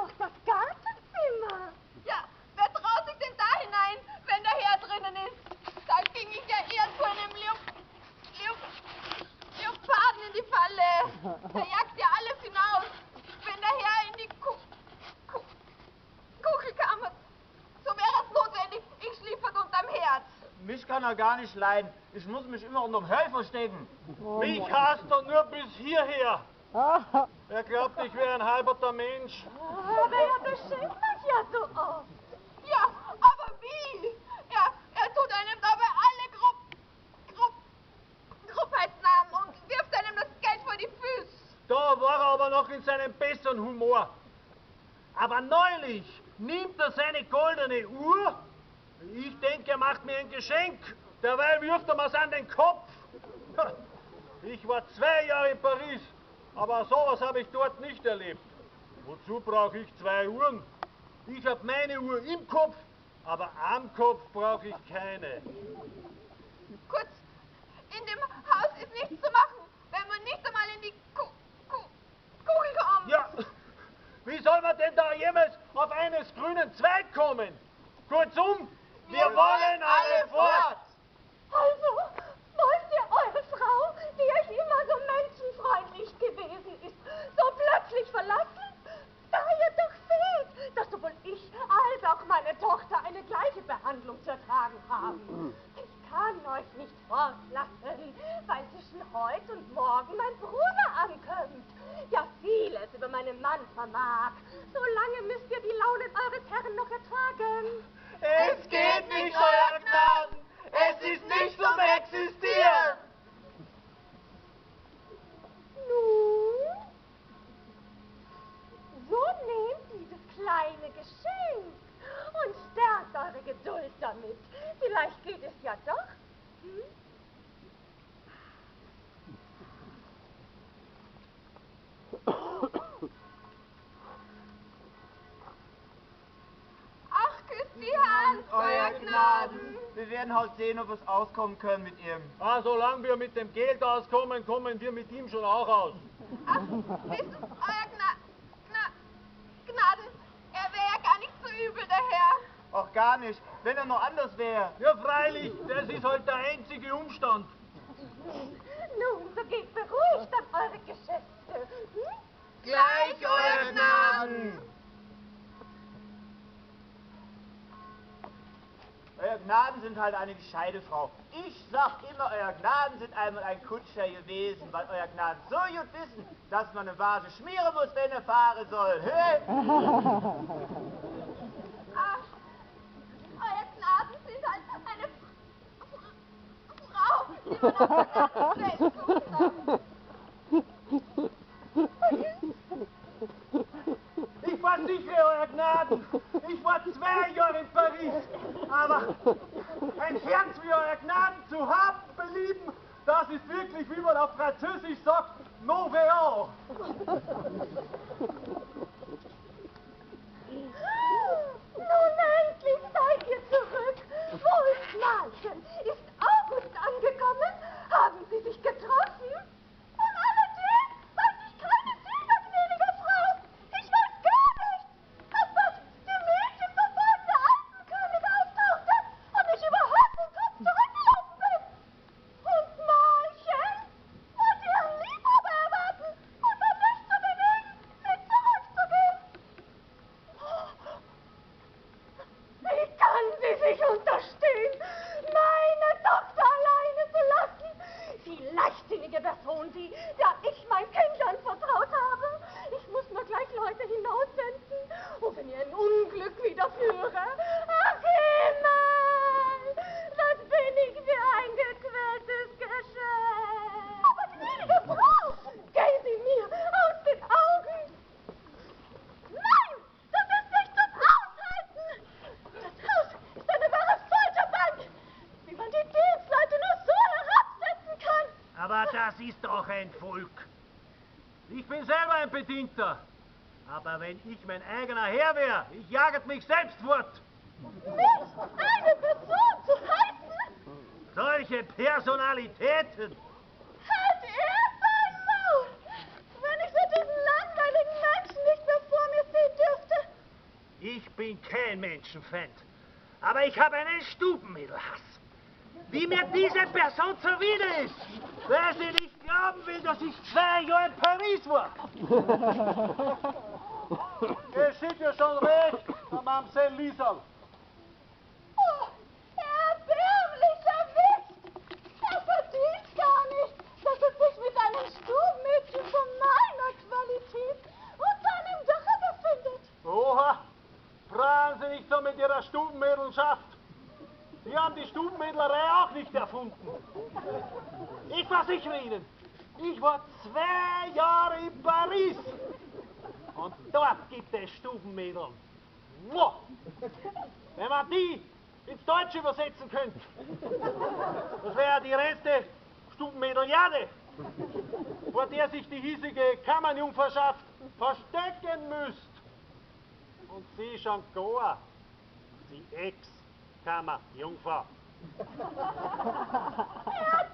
doch das Gartenzimmer. Ja, wer traut sich denn da hinein, wenn der Herr drinnen ist? Da ging ich ja eher zu einem Leoparden in die Falle. Der jagt ja alles hinaus. Wenn der Herr in die Kuchelkammer, so wäre es notwendig, ich schliefe unterm Herd. Mich kann er gar nicht leiden. Ich muss mich immer unterm Hell verstecken. Mich hasst er nur bis hierher. Er glaubt, ich wäre ein halberter Mensch. Aber er beschenkt euch ja so oft. Ja, aber wie? Er tut einem dabei alle Grobheitsnamen und wirft einem das Geld vor die Füße. Da war er aber noch in seinem besseren Humor. Aber neulich nimmt er seine goldene Uhr. Ich denke, er macht mir ein Geschenk. Derweil wirft er mir's an den Kopf. Ich war 2 Jahre in Paris, aber sowas habe ich dort nicht erlebt. Wozu brauche ich 2 Uhren? Ich habe meine Uhr im Kopf, aber am Kopf brauche ich keine. Kurz, in dem Haus ist nichts zu machen, wenn man nicht einmal in die Kugel kommt. Ja, wie soll man denn da jemals auf eines grünen Zweig kommen? Kurzum, wir wollen alle fort! Also, wollt ihr eure Frau, die euch immer so menschenfreundlich gewesen ist, so plötzlich verlassen? Da ihr doch seht, dass sowohl ich als auch meine Tochter eine gleiche Behandlung zu ertragen haben. Ich kann euch nicht fortlassen, weil zwischen heute und morgen mein Bruder ankommt. Ja, vieles über meinen Mann vermag. So lange müsst ihr die Launen eures Herrn noch ertragen. Es geht nicht, Euer Gnaden! Es ist nicht zum Existieren! Nun, so nehmt dieses kleine Geschenk und stärkt eure Geduld damit. Vielleicht geht es ja doch. Hm? Ach, küsst die Hand, Euer Gnaden. Wir werden halt sehen, ob wir es auskommen können mit ihm. Ah, solange wir mit dem Geld auskommen, kommen wir mit ihm schon auch aus. Ach, wissen, Euer Gnaden, er wäre ja gar nicht so übel, der Herr. Auch gar nicht, wenn er nur anders wäre. Ja, freilich, das ist halt der einzige Umstand. Nun, so geht beruhigt an eure Geschäfte. Hm? Gleich, Euer Gnaden! Euer Gnaden sind halt eine gescheite Frau. Ich sag immer, Euer Gnaden sind einmal ein Kutscher gewesen, weil Euer Gnaden so gut wissen, dass man eine Vase schmieren muss, wenn er fahren soll. Ach, Euer Gnaden sind halt eine Frau, die man auf der ganzen Welt suchen darf. Ich versichere, Euer Gnaden, ich war 2 Jahre in Paris, aber ein Herz wie Euer Gnaden zu haben, belieben, das ist wirklich, wie man auf Französisch sagt, mauvais. Nun endlich seid ihr zurück. Wo ist Märchen? Ist August angekommen? Haben sie sich getroffen? Von alledem weiß ich keine Silber, gnädige Frau. Ich weiß gar nicht, dass das die Mädchen sofort der alten König auftauchte und ich überhaupt den Kopf zurückgelaufen bin. Und Märchen? Wollt ihr ihren Liebhaber erwarten und dann nicht zu bewegen, mit zurückzugehen? Wie kann sie sich unterstehen, meine Tochter alleine zu lassen? Die leichtsinnige Person, der ich mein Kind anvertraut habe. Ich muss nur gleich Leute hinaussenden, wenn ihr ein Unglück widerführe. Ach Himmel, was bin ich für ein gequältes Geschöpf. Aber gnädige Frau, geh sie mir aus den Augen. Nein, das ist nicht zum Aushalten! Das Haus ist eine wahre Folterbank! Wie man die Dienstleute nur so herabsetzen kann! Aber das ist doch ein Volk. Ich bin selber ein Bedienter. Aber wenn ich mein eigener Herr wäre, ich jaget mich selbst fort. Mich eine Person zu heißen! Solche Personalitäten. Halt er sein Maul! Wenn ich so diesen langweiligen Menschen nicht mehr vor mir sehen dürfte, bin kein Menschenfeind, aber ich habe einen Stubenmädelhass. Wie mir diese Person zuwider ist, weil sie nicht glauben will, dass ich 2 Jahre in Paris war. Ihr seht ja schon recht, Mamsell Liesel. Oh, erbärmlicher Wicht! Er verdient gar nicht, dass es sich mit einem Stubenmädchen von meiner Qualität unter einem Dache befindet. Oha, fragen Sie nicht so mit Ihrer Stubenmädelschaft. Sie haben die Stubenmädlerei auch nicht erfunden. Ich versichere Ihnen, ich war 2 Jahre in Paris. Und dort gibt es Stubenmädeln. Mua! Wenn man die ins Deutsche übersetzen könnte, das wäre die reste Stubenmädeljade, vor der sich die hiesige Kammernjungferschaft verstecken müsst. Und Sie schon gar, die Ex-Kammerjungfer. Er hat